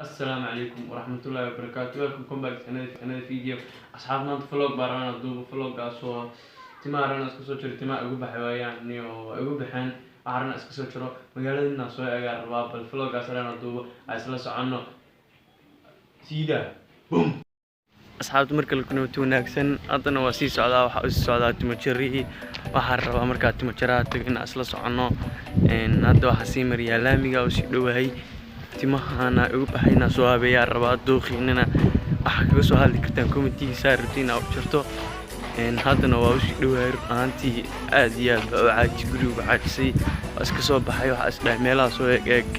السلام عليكم ورحمة الله وبركاته. welcome back to another video. أصحابنا فلوق بارنا دوب فلوق قاسوا تمارنا اسكسو جري تما ugu baxay waayaan niyo ugu baxeen aarna iskasoo jiro magaaladina soo eegar rabaa bal flog gaasana duubo ay isla socono siida boom asxaabtu marka la kuno wanaagsan hadana waa sii socdaa waxa uu socdaa timo jari waxa rabaa marka timo jaraa tagin isla socono hadda waxa sii mariyaa laamiga oo si dhawahay timahana ugu baxayna soo habeeyaa rabaa dooqinina waxa kaga soo hadli kartaan commentiga saartina oo jirto haddana waa si dhawaay aantii aad iyo aad u caajis guriga caajisay iska soo baxay waxa isdhaay meelaha soo eeg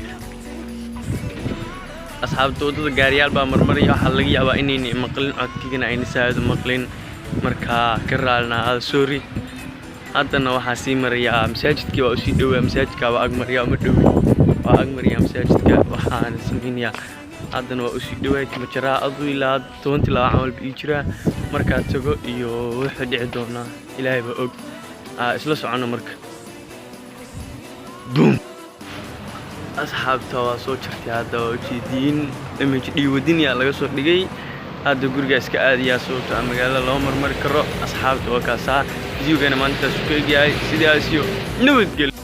asxaabta wadada gaariyaal baa marmaray waxa laga yaabaa inay maqlin codkigana ay nisaado maqlin marka ka raalna sorry haddana waxa sii maraya masaajidkii waa si dhawaay masaajidka waa agmariya ma dhaw waa agmariya masaajidka waxaan sameeyaa haddana waa si dhawaay timo jaraa adu ilaa 22 camal bii jira marka tago iyo waxa dhici doona ilaahay ba og isla socono marka boom asxaabta waa soo jirtay hadda oo jeedin image wadiniya laga soo dhigay hadda guriga iska aadiyaa soo taa magaalada loo marmar karo asxaabta waa ka saa videogana maanta soo geeyay sidaas iyo nabadgelyo.